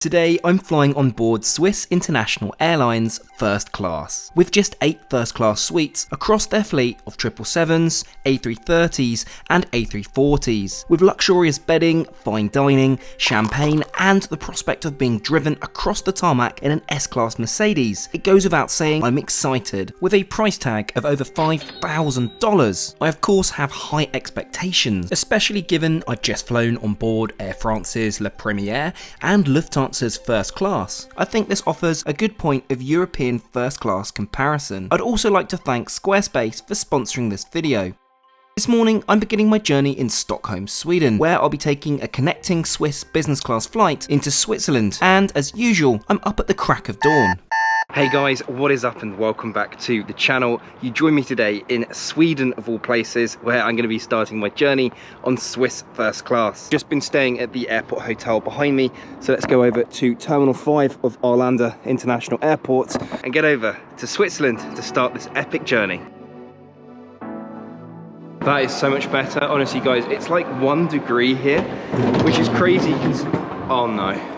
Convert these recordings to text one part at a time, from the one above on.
Today, I'm flying on board Swiss International Airlines first class, with just 8 first class suites across their fleet of 777s, A330s and A340s, with luxurious bedding, fine dining, champagne and the prospect of being driven across the tarmac in an S-Class Mercedes. It goes without saying I'm excited. With a price tag of over $5,000, I of course have high expectations, especially given I've just flown on board Air France's Le Première and Lufthansa's first class. I think this offers a good point of European first class comparison. I'd also like to thank Squarespace for sponsoring this video. This morning I'm beginning my journey in Stockholm, Sweden, where I'll be taking a connecting Swiss business class flight into Switzerland, and as usual I'm up at the crack of dawn. Hey guys, what is up and welcome back to the channel. You join me today in Sweden of all places, where I'm going to be starting my journey on Swiss first class. Just been staying at the airport hotel behind me, so let's go over to Terminal 5 of Arlanda International Airport and get over to Switzerland to start this epic journey. That is so much better, honestly guys. It's like 1 degree here, which is crazy because, oh no.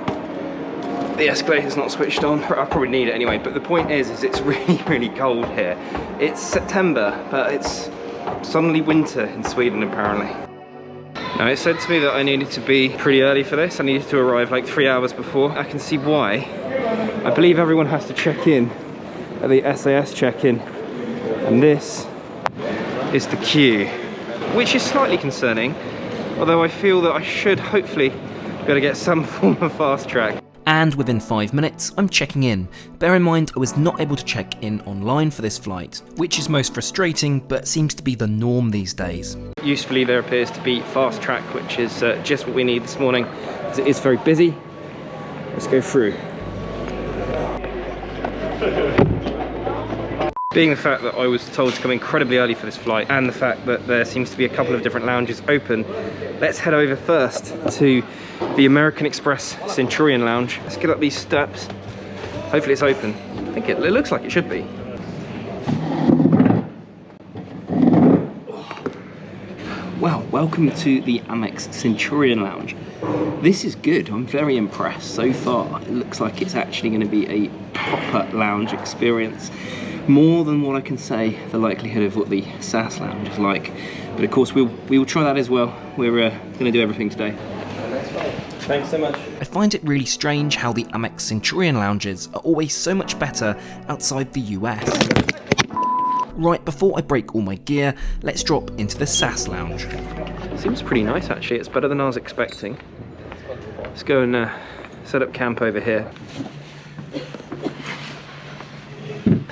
The escalator's not switched on. I probably need it anyway, but the point is it's really cold here. It's September, but it's suddenly winter in Sweden apparently. Now it said to me that I needed to be pretty early for this. I needed to arrive like 3 hours before. I can see why. I believe everyone has to check in at the SAS check-in, and this is the queue, which is slightly concerning, although I feel that I should hopefully be able to get some form of fast track. And within 5 minutes, I'm checking in. Bear in mind, I was not able to check in online for this flight, which is most frustrating, but seems to be the norm these days. Usefully, there appears to be fast track, which is just what we need this morning, as it is very busy. Let's go through. Being the fact that I was told to come incredibly early for this flight, and the fact that there seems to be a couple of different lounges open, let's head over first to the American Express Centurion Lounge. Let's get up these steps. Hopefully it's open. I think it looks like it should be. Well, welcome to the Amex Centurion Lounge. This is good. I'm very impressed so far. It looks like it's actually going to be a proper lounge experience. More than what I can say the likelihood of what the SAS lounge is like. But of course we will try that as well. We're going to do everything today. Thanks so much. I find it really strange how the Amex Centurion lounges are always so much better outside the US. Right, before I break all my gear, let's drop into the SAS lounge. Seems pretty nice actually. It's better than I was expecting. Let's go and set up camp over here.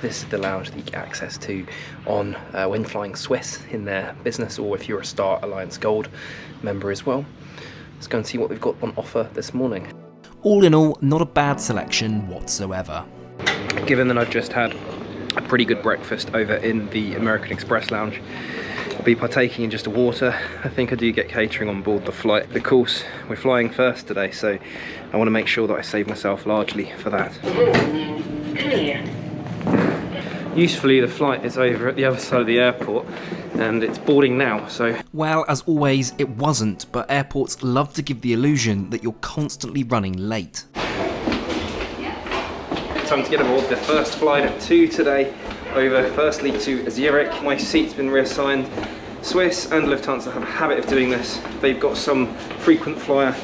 This is the lounge that you get access to on when flying Swiss in their business, or if you're a Star Alliance Gold member as well. Let's go and see what we've got on offer this morning. All in all, not a bad selection whatsoever. Given that I've just had a pretty good breakfast over in the American Express lounge, I'll be partaking in just a water. I think I do get catering on board the flight. Of course, we're flying first today, so I want to make sure that I save myself largely for that. Usefully, the flight is over at the other side of the airport and it's boarding now, so... Well, as always, it wasn't, but airports love to give the illusion that you're constantly running late. Time to get aboard the first flight of 2 today, over firstly to Zurich. My seat's been reassigned. Swiss and Lufthansa have a habit of doing this. They've got some frequent flyer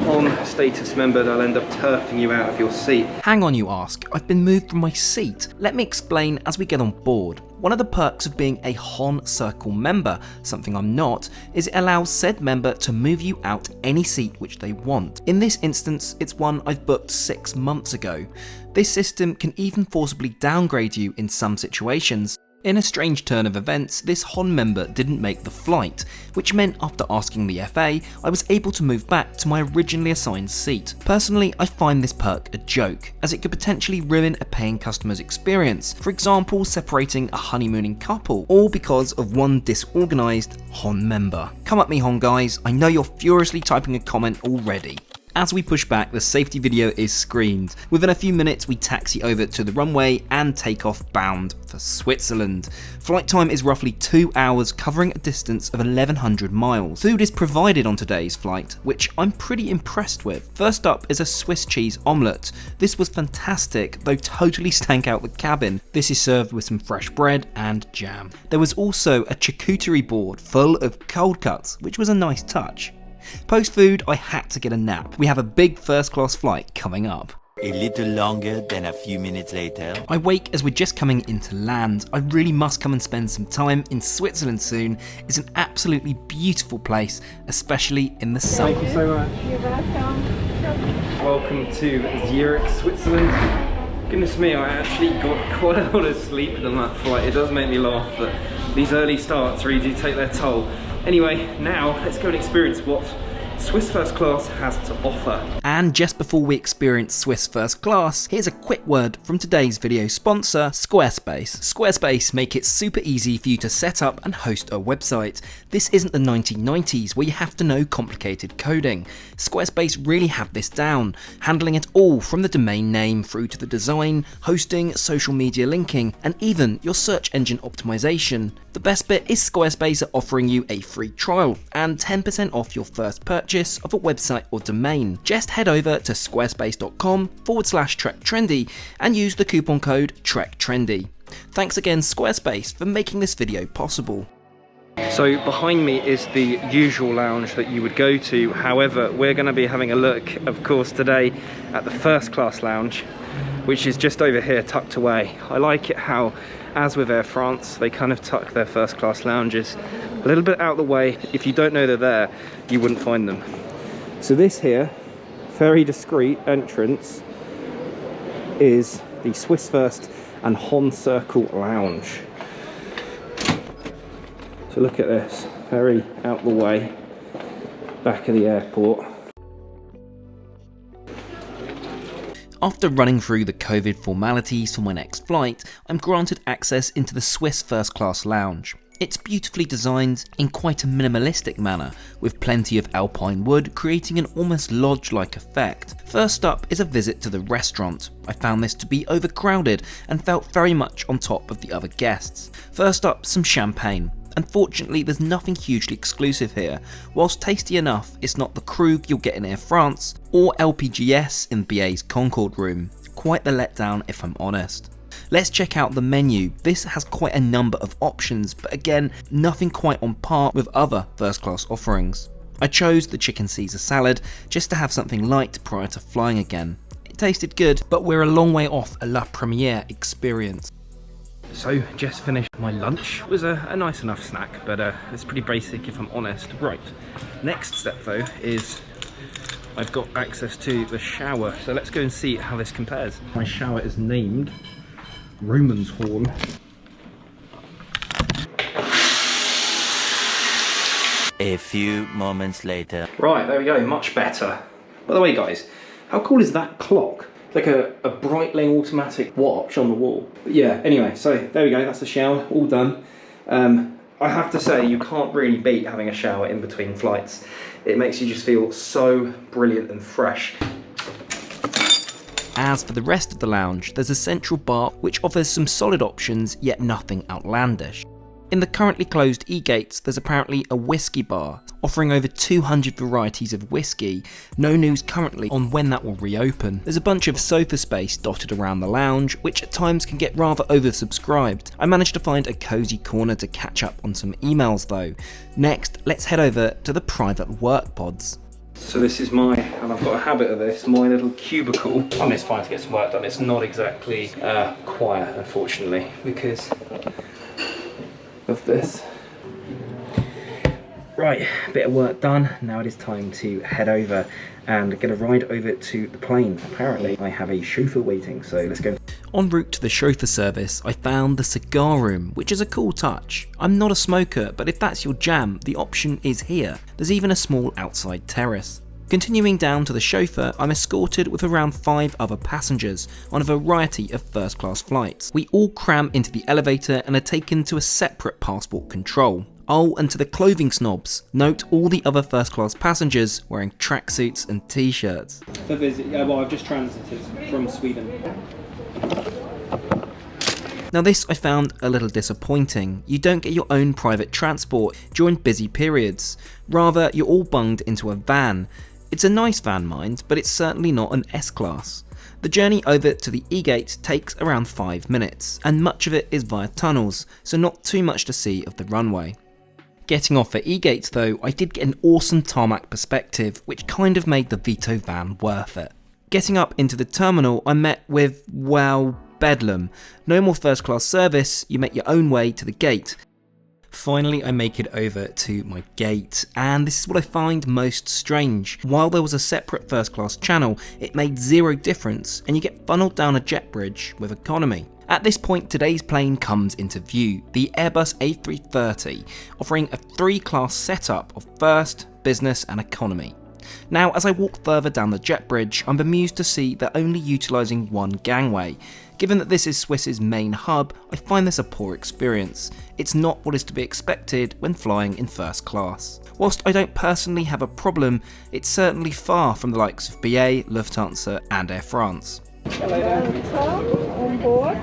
on status member, they'll end up turfing you out of your seat. Hang on, you ask, I've been moved from my seat. Let me explain as we get on board. One of the perks of being a HON Circle member, something I'm not, is it allows said member to move you out any seat which they want. In this instance, it's one I've booked 6 months ago. This system can even forcibly downgrade you in some situations. In a strange turn of events, this HON member didn't make the flight, which meant after asking the FA, I was able to move back to my originally assigned seat. Personally, I find this perk a joke, as it could potentially ruin a paying customer's experience, for example separating a honeymooning couple, all because of one disorganised HON member. Come at me HON guys, I know you're furiously typing a comment already. As we push back, the safety video is screened. Within a few minutes, we taxi over to the runway and take off bound for Switzerland. Flight time is roughly 2 hours, covering a distance of 1,100 miles. Food is provided on today's flight, which I'm pretty impressed with. First up is a Swiss cheese omelette. This was fantastic, though totally stank out the cabin. This is served with some fresh bread and jam. There was also a charcuterie board full of cold cuts, which was a nice touch. Post food, I had to get a nap. We have a big first class flight coming up. A little longer than a few minutes later. I wake as we're just coming into land. I really must come and spend some time in Switzerland soon. It's an absolutely beautiful place, especially in the summer. Thank you so much. You're welcome. Welcome to Zurich, Switzerland. Goodness me, I actually got quite a lot of sleep on that flight. It does make me laugh, but these early starts really do take their toll. Anyway, now let's go and experience what Swiss First Class has to offer. And just before we experience Swiss First Class, here's a quick word from today's video sponsor, Squarespace. Squarespace make it super easy for you to set up and host a website. This isn't the 1990s where you have to know complicated coding. Squarespace really have this down, handling it all from the domain name through to the design, hosting, social media linking, and even your search engine optimization. The best bit is Squarespace are offering you a free trial and 10% off your first purchase of a website or domain. Just head over to squarespace.com/TrekTrendy and use the coupon code TrekTrendy. Thanks again Squarespace for making this video possible. So behind me is the usual lounge that you would go to. However, we're going to be having a look, of course, today at the first class lounge, which is just over here tucked away. I like it how, as with Air France, they kind of tuck their first class lounges a little bit out of the way. If you don't know they're there, you wouldn't find them. So this here, very discreet entrance, is the Swiss First and Hon Circle Lounge. So look at this, very out the way, back of the airport. After running through the COVID formalities for my next flight, I'm granted access into the Swiss First Class Lounge. It's beautifully designed in quite a minimalistic manner, with plenty of alpine wood creating an almost lodge-like effect. First up is a visit to the restaurant. I found this to be overcrowded and felt very much on top of the other guests. First up, some champagne. Unfortunately, there's nothing hugely exclusive here. Whilst tasty enough, it's not the Krug you'll get in Air France or LPGS in BA's Concorde room. Quite the letdown if I'm honest. Let's check out the menu. This has quite a number of options, but again, nothing quite on par with other first class offerings. I chose the chicken Caesar salad just to have something light prior to flying again. It tasted good, but we're a long way off a La Première experience. So just finished my lunch. It was a nice enough snack, but it's pretty basic if I'm honest. Right, next step though is I've got access to the shower, so let's go and see how this compares. My shower is named Roman's Horn. A few moments later. Right, there we go, much better. By the way guys, how cool is that clock? Like a Breitling automatic watch on the wall. But yeah, anyway, so there we go, that's the shower, all done. I have to say, you can't really beat having a shower in between flights. It makes you just feel so brilliant and fresh. As for the rest of the lounge, there's a central bar which offers some solid options, yet nothing outlandish. In the currently closed E-gates, there's apparently a whiskey bar, offering over 200 varieties of whiskey. No news currently on when that will reopen. There's a bunch of sofa space dotted around the lounge, which at times can get rather oversubscribed. I managed to find a cozy corner to catch up on some emails though. Next, let's head over to the private work pods. So this is my, and I've got a habit of this, my little cubicle. I mean, it's fine to get some work done. It's not exactly quiet, unfortunately, because of this. Right, bit of work done. Now it is time to head over and get a ride over to the plane. Apparently I have a chauffeur waiting, so let's go. En route to the chauffeur service, I found the cigar room, which is a cool touch. I'm not a smoker, but if that's your jam, the option is here. There's even a small outside terrace. Continuing down to the chauffeur, I'm escorted with around 5 other passengers on a variety of first class flights. We all cram into the elevator and are taken to a separate passport control. Oh, and to the clothing snobs, note all the other first class passengers wearing tracksuits and t-shirts. For visit, well, I've just transited from Sweden. Now this I found a little disappointing. You don't get your own private transport during busy periods. Rather, you're all bunged into a van. It's a nice van, mind, but it's certainly not an S-Class. The journey over to the E-Gate takes around 5 minutes, and much of it is via tunnels, so not too much to see of the runway. Getting off at E-Gate though, I did get an awesome tarmac perspective, which kind of made the Vito van worth it. Getting up into the terminal, I met with, well, bedlam. No more first class service, you make your own way to the gate. Finally, I make it over to my gate, and this is what I find most strange. While there was a separate first class channel, it made zero difference, and you get funneled down a jet bridge with economy. At this point, today's plane comes into view, the Airbus A330, offering a 3-class setup of first, business and economy. Now, as I walk further down the jet bridge, I'm bemused to see they're only utilising one gangway. Given that this is Swiss's main hub, I find this a poor experience. It's not what is to be expected when flying in first class. Whilst I don't personally have a problem, it's certainly far from the likes of BA, Lufthansa and Air France. On board.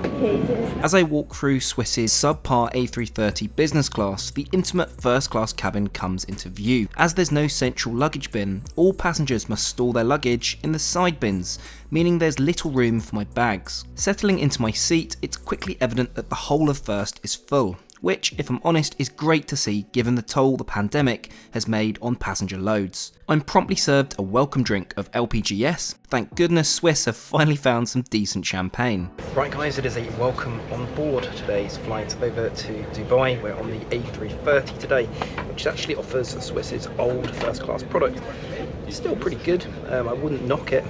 As I walk through Swiss's subpar A330 business class, the intimate first class cabin comes into view. As there's no central luggage bin, all passengers must store their luggage in the side bins, meaning there's little room for my bags. Settling into my seat, it's quickly evident that the whole of first is full, which, if I'm honest, is great to see given the toll the pandemic has made on passenger loads. I'm promptly served a welcome drink of LPGS. Thank goodness Swiss have finally found some decent champagne. Right guys, it is a welcome on board today's flight over to Dubai. We're on the A330 today, which actually offers Swiss's old first class product. It's still pretty good, I wouldn't knock it,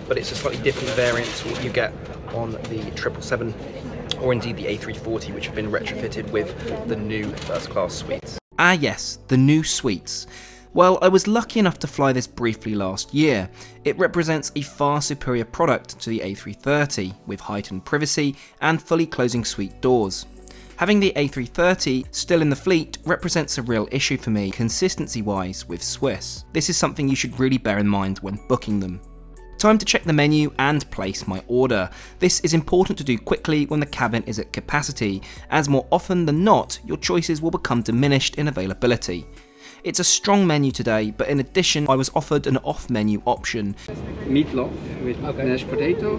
but it's a slightly different variant to what you get on the 777 or indeed the A340, which have been retrofitted with the new first class suites. Ah yes, the new suites. Well, I was lucky enough to fly this briefly last year. It represents a far superior product to the A330, with heightened privacy and fully closing suite doors. Having the A330 still in the fleet represents a real issue for me consistency-wise with Swiss. This is something you should really bear in mind when booking them. Time to check the menu and place my order. This is important to do quickly when the cabin is at capacity, as more often than not, your choices will become diminished in availability. It's a strong menu today, but in addition, I was offered an off-menu option. Meatloaf with mashed potato,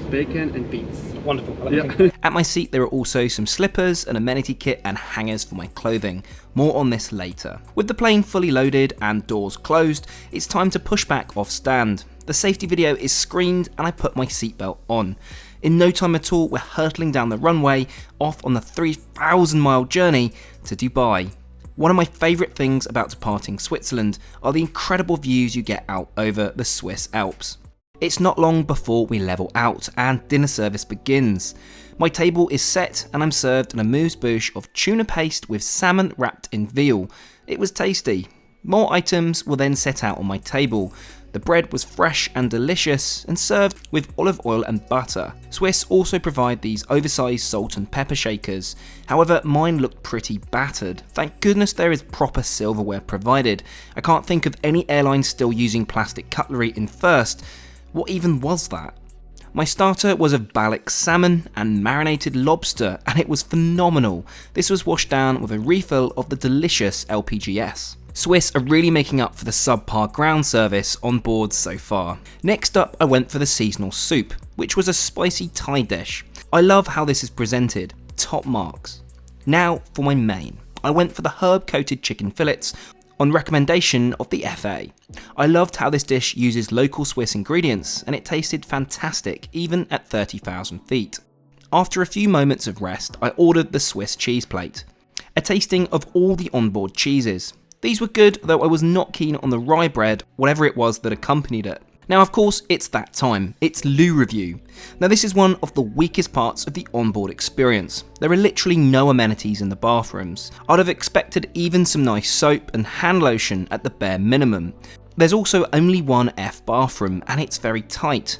bacon and beans. Wonderful. Yeah. At my seat there are also some slippers, an amenity kit and hangers for my clothing. More on this later. With the plane fully loaded and doors closed, it's time to push back off stand. The safety video is screened and I put my seatbelt on. In no time at all, we're hurtling down the runway, off on the 3,000-mile journey to Dubai. One of my favourite things about departing Switzerland are the incredible views you get out over the Swiss Alps. It's not long before we level out and dinner service begins. My table is set and I'm served an amuse-bouche of tuna paste with salmon wrapped in veal. It was tasty. More items were then set out on my table. The bread was fresh and delicious and served with olive oil and butter. Swiss also provide these oversized salt and pepper shakers. However, mine looked pretty battered. Thank goodness there is proper silverware provided. I can't think of any airline still using plastic cutlery in first. What even was that? My starter was of Balik salmon and marinated lobster, and it was phenomenal. This was washed down with a refill of the delicious LPGS. Swiss are really making up for the subpar ground service on board so far. Next up, I went for the seasonal soup, which was a spicy Thai dish. I love how this is presented, top marks. Now for my main. I went for the herb-coated chicken fillets on recommendation of the FA. I loved how this dish uses local Swiss ingredients and it tasted fantastic even at 30,000 feet. After a few moments of rest, I ordered the Swiss cheese plate, a tasting of all the onboard cheeses. These were good, though I was not keen on the rye bread, whatever it was that accompanied it. Now of course, it's that time, it's loo review. Now this is one of the weakest parts of the onboard experience. There are literally no amenities in the bathrooms. I'd have expected even some nice soap and hand lotion at the bare minimum. There's also only one F bathroom and it's very tight.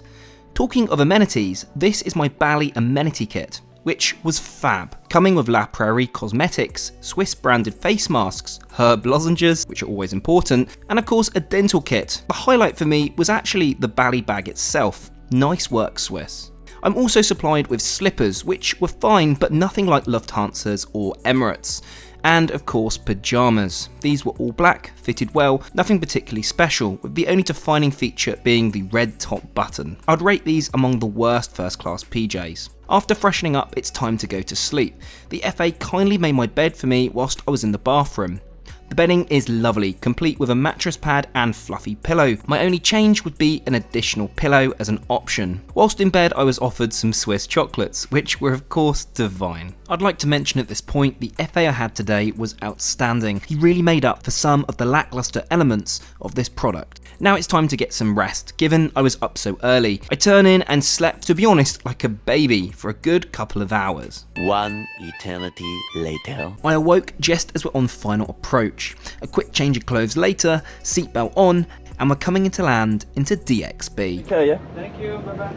Talking of amenities, this is my Bali amenity kit, which was fab, coming with La Prairie cosmetics, Swiss branded face masks, herb lozenges, which are always important, and of course a dental kit. The highlight for me was actually the bally bag itself. Nice work, Swiss. I'm also supplied with slippers, which were fine but nothing like Lufthansa's or Emirates. And of course pyjamas. These were all black, fitted well, nothing particularly special, with the only defining feature being the red top button. I'd rate these among the worst first class PJs. After freshening up, it's time to go to sleep. The FA kindly made my bed for me whilst I was in the bathroom. The bedding is lovely, complete with a mattress pad and fluffy pillow. My only change would be an additional pillow as an option. Whilst in bed I was offered some Swiss chocolates, which were of course divine. I'd like to mention at this point the FA I had today was outstanding. He really made up for some of the lackluster elements of this product. Now it's time to get some rest, given I was up so early. I turned in and slept, to be honest, like a baby for a good couple of hours. One eternity later. I awoke just as we're on final approach. A quick change of clothes later, seatbelt on, and we're coming into land into DXB. Okay, yeah. Thank you, bye-bye.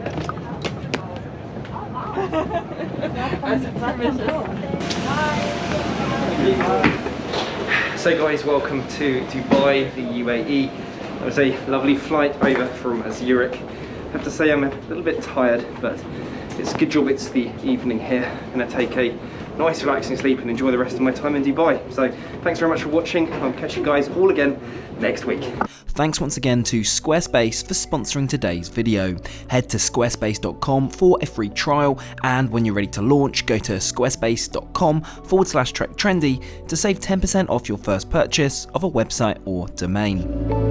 So guys, welcome to Dubai, the UAE. It was a lovely flight over from Zurich. I have to say I'm a little bit tired, but it's a good job it's the evening here. I'm going to take a nice relaxing sleep and enjoy the rest of my time in Dubai. So thanks very much for watching. I'll catch you guys all again next week. Thanks once again to Squarespace for sponsoring today's video. Head to squarespace.com for a free trial, and when you're ready to launch, go to squarespace.com/trektrendy to save 10% off your first purchase of a website or domain.